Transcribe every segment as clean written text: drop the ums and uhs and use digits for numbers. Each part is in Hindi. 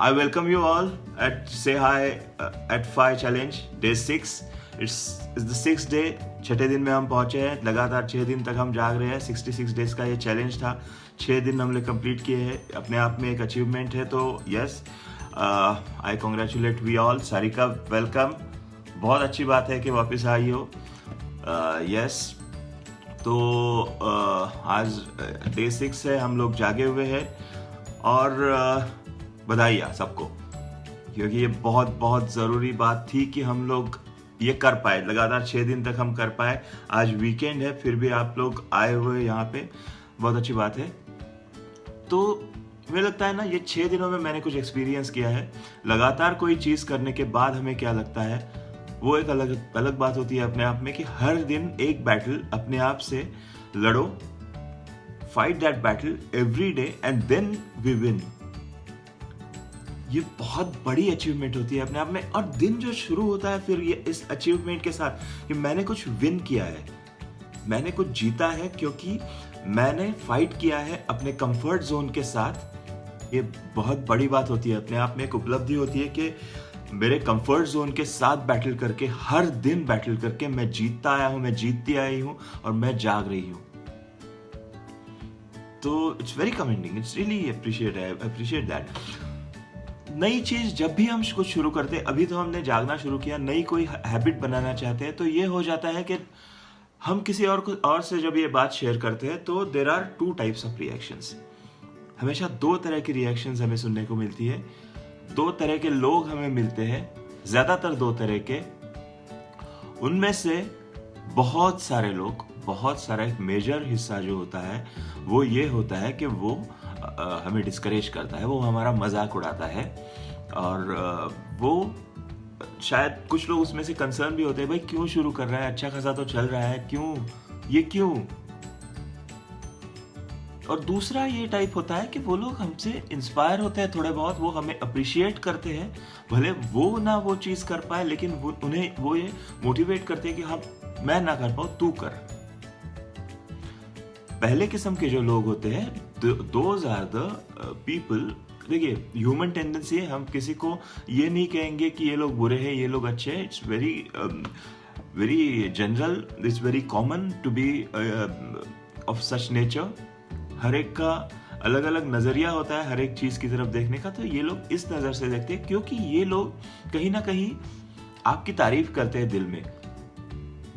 I welcome you all at Say Hi at Fi Challenge Day 6. It's the 6th day. छठे दिन में हम पहुंचे हैं. लगातार 6 दिन तक हम जाग रहे हैं. 66 डेज का ये चैलेंज था. 6 दिन हमने कंप्लीट किए हैं. अपने आप में एक अचीवमेंट है. तो yes, I congratulate we all. Sarika welcome. बहुत अच्छी बात है कि वापस आई हो. यस, तो आज डे 6 है. हम लोग जागे हुए हैं और बधाई सबको, क्योंकि ये बहुत बहुत ज़रूरी बात थी कि हम लोग ये कर पाए. लगातार 6 दिन तक हम कर पाए. आज वीकेंड है, फिर भी आप लोग आए हुए यहाँ पे, बहुत अच्छी बात है. तो मुझे लगता है ना, ये 6 दिनों में मैंने कुछ एक्सपीरियंस किया है. लगातार कोई चीज़ करने के बाद हमें क्या लगता है, वो एक अलग बात होती है अपने आप में, कि हर दिन एक बैटल अपने आप से लड़ो. Fight that battle every day and then we win. ये बहुत बड़ी अचीवमेंट होती है अपने आप में. और दिन जो शुरू होता है फिर ये इस अचीवमेंट के साथ कि मैंने कुछ विन किया है, मैंने कुछ जीता है, क्योंकि मैंने फाइट किया है अपने कंफर्ट जोन के साथ. ये बहुत बड़ी बात होती है अपने आप में. एक उपलब्धि होती है कि मेरे कंफर्ट जोन के साथ बैटल करके, हर दिन बैटल करके मैं जीतता आया हूं, मैं जीतती आई हूं और मैं जाग रही हूं. तो it's very commending. It's really appreciate that. नई चीज जब भी हम कुछ शुरू करते हैं, अभी तो हमने जागना शुरू किया, नई कोई हैबिट बनाना चाहते हैं, तो ये हो जाता है कि हम किसी और से जब ये बात शेयर करते हैं तो there are 2 types of reactions. हमेशा 2 तरह की रिएक्शंस हमें सुनने को मिलती है. 2 तरह के लोग हमें मिलते हैं, ज्यादातर 2 तरह के. उनमें से बहुत सारे लोग, बहुत सारा एक मेजर हिस्सा जो होता है वो ये होता है कि वो हमें डिस्करेज करता है, वो हमारा मजाक उड़ाता है. और वो शायद कुछ लोग उसमें से कंसर्न भी होते हैं, भाई क्यों शुरू कर रहा है, अच्छा खासा तो चल रहा है, क्यों. और दूसरा ये टाइप होता है कि वो लोग हमसे इंस्पायर होते हैं थोड़े बहुत, वो हमें अप्रिशिएट करते हैं. भले वो ना वो चीज कर पाए, लेकिन उन्हें वो ये मोटिवेट करते हैं कि हम, मैं ना कर पाऊं, तू कर. पहले किस्म के जो लोग होते हैं, दोज आर द पीपल. देखिए, ह्यूमन टेंडेंसी है, हम किसी को ये नहीं कहेंगे कि ये लोग बुरे हैं, ये लोग अच्छे हैं. It's very general, it's very common to be of such nature. हर एक का अलग अलग नजरिया होता है हर एक चीज की तरफ देखने का. तो ये लोग इस नजर से देखते हैं, क्योंकि ये लोग कहीं ना कहीं आपकी तारीफ करते हैं दिल में.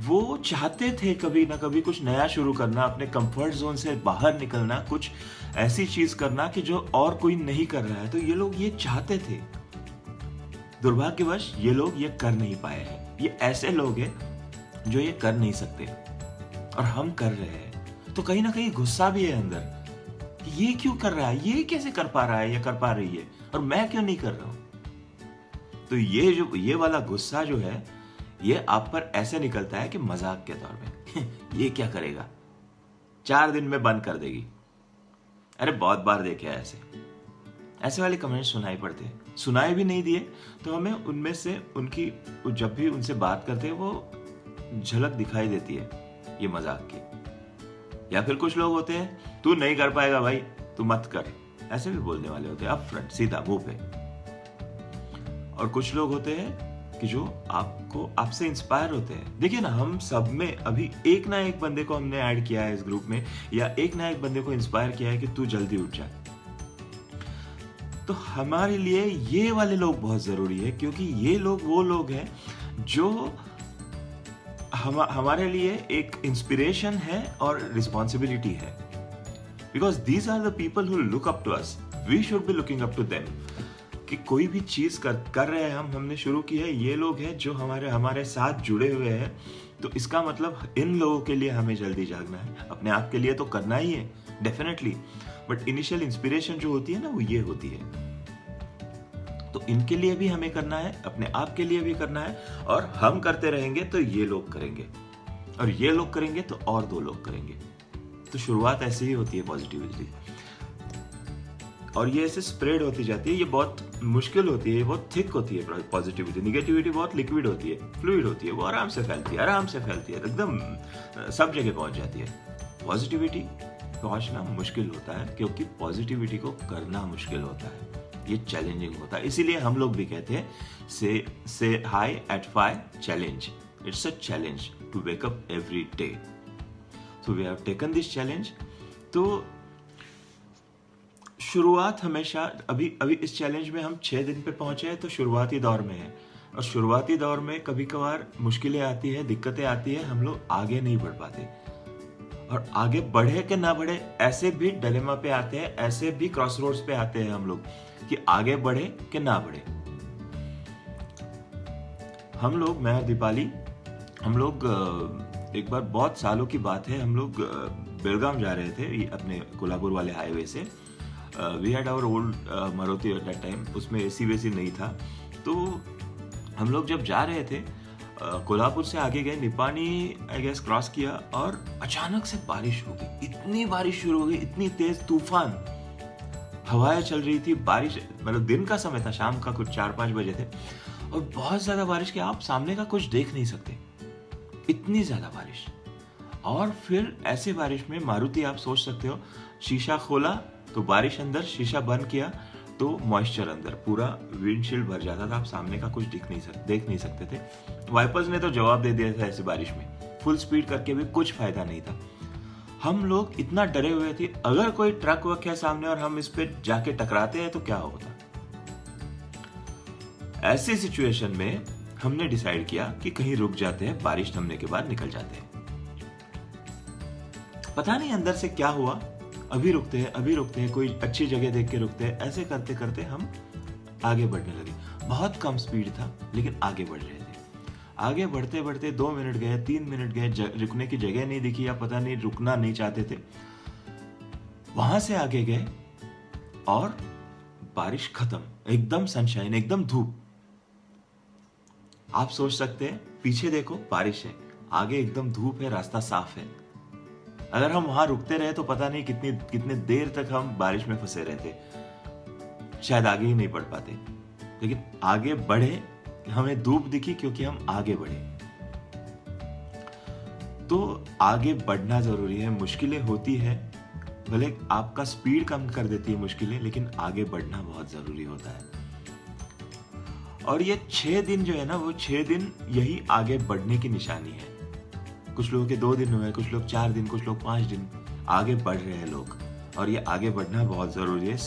वो चाहते थे कभी ना कभी कुछ नया शुरू करना, अपने कंफर्ट जोन से बाहर निकलना, कुछ ऐसी चीज करना कि जो और कोई नहीं कर रहा है. तो ये लोग ये चाहते थे. दुर्भाग्यवश ये लोग ये कर नहीं पाए हैं. ये ऐसे लोग हैं जो ये कर नहीं सकते और हम कर रहे हैं. तो कहीं ना कहीं गुस्सा भी है अंदर, ये क्यों कर रहा है, ये कैसे कर पा रहा है, ये कर पा रही है, और मैं क्यों नहीं कर रहा हूं. तो ये वाला गुस्सा जो है, ये आप पर ऐसे निकलता है कि मजाक के तौर में ये क्या करेगा, 4 दिन में बंद कर देगी. अरे बहुत बार देखे ऐसे वाले कमेंट सुनाई पड़ते हैं. सुनाए भी नहीं दिए तो हमें उनमें से उनकी, जब भी उनसे बात करते हैं, वो झलक दिखाई देती है ये मजाक की. या फिर कुछ लोग होते हैं, तू नहीं कर पाएगा भाई, तू मत कर, ऐसे भी बोलने वाले होते हैं अप फ्रंट, सीधा मुंह पे. और कुछ लोग होते हैं कि जो आपसे इंस्पायर होते हैं. देखिए ना, हम सब में अभी एक ना एक बंदे को हमने ऐड किया है इस ग्रुप में, या एक ना एक बंदे को इंस्पायर किया है कि तू जल्दी उठ जा. तो हमारे लिए ये वाले लोग बहुत जरूरी है, क्योंकि ये लोग वो लोग हैं जो हमारे लिए एक इंस्पिरेशन है और रिस्पॉन्सिबिलिटी है. Because these are the people who look up to us. We should be looking up to them. कि कोई भी चीज कर रहे हैं, हमने शुरू की है, ये लोग हैं जो हमारे साथ जुड़े हुए हैं. तो इसका मतलब इन लोगों के लिए हमें जल्दी जागना है. अपने आप के लिए तो करना ही है डेफिनेटली, बट इनिशियल इंस्पिरेशन जो होती है ना, वो ये होती है. तो इनके लिए भी हमें करना है, अपने आप के लिए भी करना है. और हम करते रहेंगे तो ये लोग करेंगे, और ये लोग करेंगे तो और 2 लोग करेंगे. तो शुरुआत ऐसे ही होती है पॉजिटिविटी, और ये ऐसे स्प्रेड होती जाती है. ये बहुत मुश्किल होती है, बहुत थिक होती है पॉजिटिविटी. निगेटिविटी बहुत लिक्विड होती है, फ्लूइड होती है, वो आराम से फैलती है, एकदम सब जगह पहुंच जाती है. पॉजिटिविटी पहुंचना मुश्किल होता है, क्योंकि पॉजिटिविटी को करना मुश्किल होता है. ये चैलेंजिंग होता है। इसीलिए हम लोग भी कहते हैं से high at 5 challenge. It's a challenge to wake up every day. So we have taken this challenge. तो शुरुआत हमेशा अभी इस चैलेंज में हम 6 दिन पे पहुंचे हैं, तो शुरुआती दौर में है। और शुरुआती दौर में कभी कभार मुश्किलें आती है, दिक्कतें आती है, हम लोग आगे नहीं बढ़ पाते। और आगे बढ़े कि ना बढ़े, ऐसे भी डिलेमा पे आते हैं, ऐसे भी क्रॉस रोड्स पे आते हैं हम लोग कि आगे बढ़े कि ना बढ़े। हम लोग, मैं और दीपाली, हम लोग एक बार, बहुत सालों की बात है, हम लोग बेलगाम जा रहे थे अपने कोल्हापुर वाले हाईवे से। We had our old Maruti at that time, उसमें एसी वेसी नहीं था। तो हम लोग जब जा रहे थे, कोल्हापुर से आगे गए, निपानी आई गेस क्रॉस किया, और अचानक से बारिश हो गई। इतनी बारिश शुरू हो गई, इतनी तेज तूफान, हवाएं चल रही थी, बारिश, मतलब दिन का समय था, शाम का कुछ 4-5 बजे थे, और बहुत ज्यादा बारिश कि आप सामने का कुछ देख नहीं सकते, इतनी ज्यादा बारिश। और फिर ऐसे बारिश में मारुति, आप सोच सकते हो, शीशा खोला तो बारिश अंदर, शीशा बंद किया तो मॉइस्चर अंदर, पूरा विंडशील्ड भर जाता था, आप सामने का कुछ देख नहीं सकते थे। वाइपर्स ने तो जवाब दे दिया था ऐसी बारिश में, फुल स्पीड करके भी कुछ फायदा नहीं था। हम लोग इतना डरे हुए थे, अगर कोई ट्रक वक है सामने और हम इस पे जाके टकराते हैं तो क्या होता। ऐसी सिचुएशन में हमने डिसाइड किया कि कहीं रुक जाते हैं, बारिश थमने के बाद निकल जाते हैं। पता नहीं अंदर से क्या हुआ, अभी रुकते हैं, कोई अच्छी जगह देख के रुकते हैं। ऐसे करते करते हम आगे बढ़ने लगे। बहुत कम स्पीड था, लेकिन आगे बढ़ रहे थे। आगे बढ़ते बढ़ते 2 मिनट गए, 3 मिनट गए, रुकने की जगह नहीं दिखी, या पता नहीं रुकना नहीं चाहते थे। वहां से आगे गए और बारिश खत्म, एकदम सनशाइन, एकदम धूप। आप सोच सकते हैं, पीछे देखो बारिश है, आगे एकदम धूप है, रास्ता साफ है। अगर हम वहां रुकते रहे तो पता नहीं कितने देर तक हम बारिश में फंसे रहते, शायद आगे ही नहीं बढ़ पाते। लेकिन आगे बढ़े, हमें धूप दिखी क्योंकि हम आगे बढ़े। तो आगे बढ़ना जरूरी है। मुश्किलें होती है, भले आपका स्पीड कम कर देती है मुश्किलें, लेकिन आगे बढ़ना बहुत जरूरी होता है। और ये 6 दिन जो है ना, वो 6 दिन यही आगे बढ़ने की निशानी है। कुछ लोगों के 2 दिन हुए, कुछ लोग 4 दिन, कुछ लोग 5 दिन, आगे बढ़ रहे हैं लोग। और ये आगे बढ़ना बहुत जरूरी है।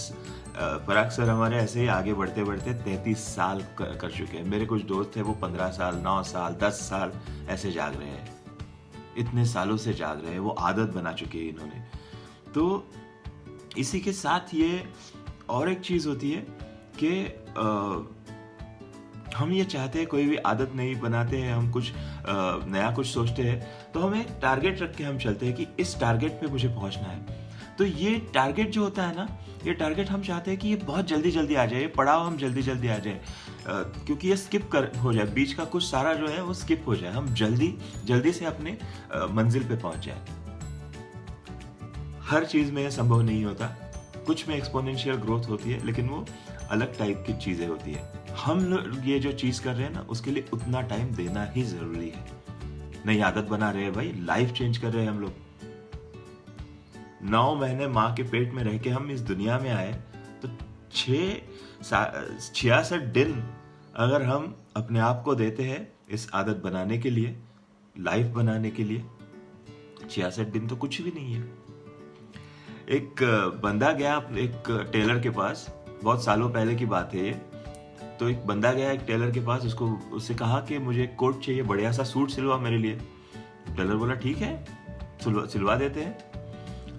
पराग सर हमारे ऐसे ही आगे बढ़ते बढ़ते 33 साल कर चुके हैं। मेरे कुछ दोस्त थे, वो 15 साल, 9 साल, 10 साल ऐसे जाग रहे हैं। इतने सालों से जाग रहे हैं, वो आदत बना चुके हैं इन्होंने। तो इसी के साथ ये और एक चीज होती है कि हम ये चाहते हैं, कोई भी आदत नहीं बनाते हैं, हम कुछ नया कुछ सोचते हैं, तो हम एक टारगेट रख के हम चलते हैं कि इस टारगेट पे मुझे पहुंचना है। तो ये टारगेट जो होता है ना, ये टारगेट हम चाहते हैं कि ये बहुत जल्दी आ जाए, ये पड़ाव हम जल्दी आ जाए, क्योंकि ये स्किप हो जाए, बीच का कुछ सारा जो है वो स्किप हो जाए, हम जल्दी से अपने मंजिल पे पहुंच जाए। हर चीज में संभव नहीं होता, कुछ में एक्सपोनेंशियल ग्रोथ होती है, लेकिन वो अलग टाइप की चीजें होती है। हम लोग ये जो चीज कर रहे हैं ना, उसके लिए उतना टाइम देना ही जरूरी है। नई आदत बना रहे हैं भाई, लाइफ चेंज कर रहे हैं हम लोग। 9 महीने माँ के पेट में रह के हम इस दुनिया में आए, तो 66 दिन अगर हम अपने आप को देते हैं इस आदत बनाने के लिए, लाइफ बनाने के लिए, 66 दिन तो कुछ भी नहीं है। एक बंदा गया एक टेलर के पास, बहुत सालों पहले की बात है ये। तो एक बंदा गया एक टेलर के पास, उससे कहा कि मुझे एक कोट चाहिए, बढ़िया सा सूट सिलवा मेरे लिए। टेलर बोला ठीक है, सिलवा देते हैं,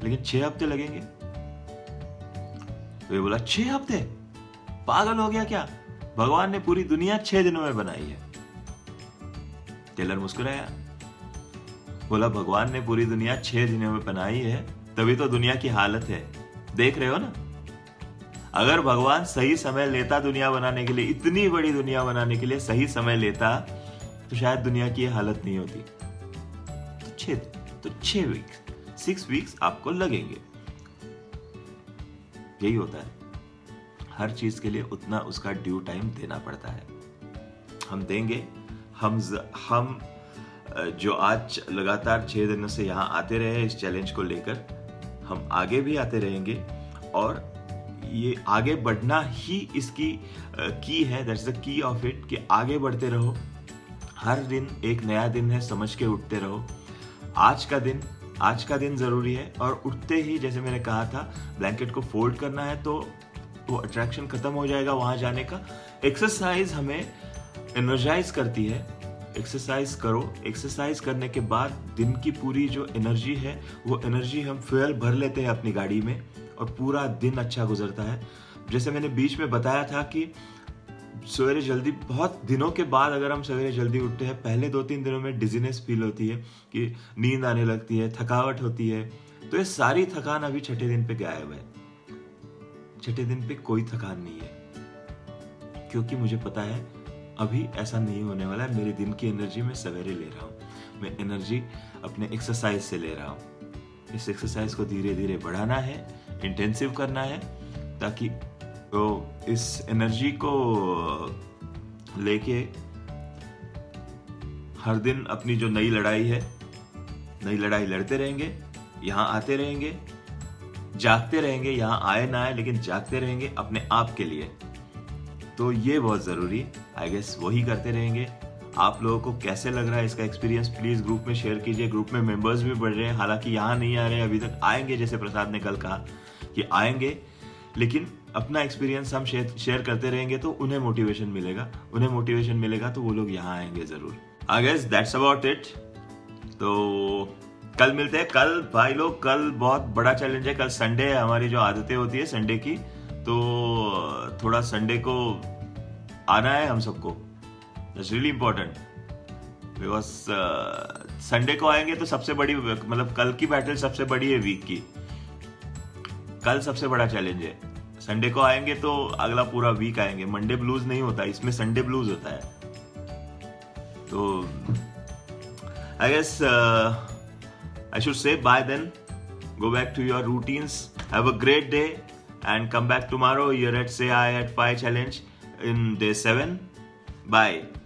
लेकिन 6 हफ्ते लगेंगे। तो ये बोला 6 हफ्ते, पागल हो गया क्या? भगवान ने पूरी दुनिया 6 दिनों में बनाई है। टेलर मुस्कुराया, बोला भगवान ने पूरी दुनिया 6 दिनों में बनाई है, तभी तो दुनिया की हालत है, देख रहे हो ना। अगर भगवान सही समय लेता दुनिया बनाने के लिए, इतनी बड़ी दुनिया बनाने के लिए सही समय लेता, तो शायद दुनिया की हालत नहीं होती। तो 6 वीक्स, 6 वीक्स आपको लगेंगे। यही होता है, हर चीज के लिए उतना उसका ड्यू टाइम देना पड़ता है। हम देंगे। हम जो आज लगातार 6 दिनों से यहाँ आते रहे इस चैलेंज को लेकर, हम आगे भी आते रहेंगे। और ये आगे बढ़ना ही इसकी की है, that's the key of it, कि आगे बढ़ते रहो। हर दिन एक नया दिन है, समझ के उठते रहो। आज का दिन जरूरी है, और उठते ही जैसे मैंने कहा था ब्लैंकेट को फोल्ड करना है, तो वो अट्रैक्शन खत्म हो जाएगा वहां जाने का। एक्सरसाइज हमें एनर्जाइज करती है, एक्सरसाइज करो। एक्सरसाइज करने के बाद दिन की पूरी जो एनर्जी है, वो एनर्जी हम फ्यूल भर लेते हैं अपनी गाड़ी में, और पूरा दिन अच्छा गुजरता है। जैसे मैंने बीच में बताया था कि सवेरे जल्दी, बहुत दिनों के बाद अगर हम सवेरे जल्दी उठते हैं, पहले 2-3 दिनों में डिजीनेस फील होती है, कि नींद आने लगती है, थकावट होती है, तो ये सारी थकान अभी छठे दिन पे गायब है। छठे दिन पे कोई थकान नहीं है, क्योंकि मुझे पता है अभी ऐसा नहीं होने वाला है। मेरे दिन की एनर्जी मैं सवेरे ले रहा हूँ, मैं एनर्जी अपने एक्सरसाइज से ले रहा हूँ। इस एक्सरसाइज को धीरे धीरे बढ़ाना है, इंटेंसिव करना है, ताकि तो इस एनर्जी को लेके हर दिन अपनी जो नई लड़ाई है, नई लड़ाई लड़ते रहेंगे, यहाँ आते रहेंगे, जागते रहेंगे, यहाँ आए ना आए लेकिन जागते रहेंगे अपने आप के लिए। तो ये बहुत जरूरी, आई गेस वही करते रहेंगे। आप लोगों को कैसे लग रहा है इसका एक्सपीरियंस, प्लीज ग्रुप में शेयर कीजिए। ग्रुप में मेंबर्स भी बढ़ रहे हैं, हालांकि यहाँ नहीं आ रहे अभी तक, आएंगे, जैसे प्रसाद ने कल कहा कि आएंगे, लेकिन अपना एक्सपीरियंस हम शेयर करते रहेंगे तो उन्हें मोटिवेशन मिलेगा, तो वो लोग यहाँ आएंगे जरूर। I guess that's about it. तो कल मिलते हैं। कल भाई लोग, कल बहुत बड़ा चैलेंज है। कल संडे है, हमारी जो आदतें होती है संडे की, तो थोड़ा संडे को आना है हम सबको। That's really important, because Sunday को आएंगे तो सबसे बड़ी, मतलब कल की बैटल सबसे बड़ी है वीक की। कल सबसे बड़ा चैलेंज है। संडे को आएंगे तो अगला पूरा वीक आएंगे। मंडे ब्लूज नहीं होता, इसमें संडे ब्लूज होता है। तो I guess I should say bye then. Go back to your routines. Have a great day and come back tomorrow here at Say Hi at 5 Challenge in day 7. Bye.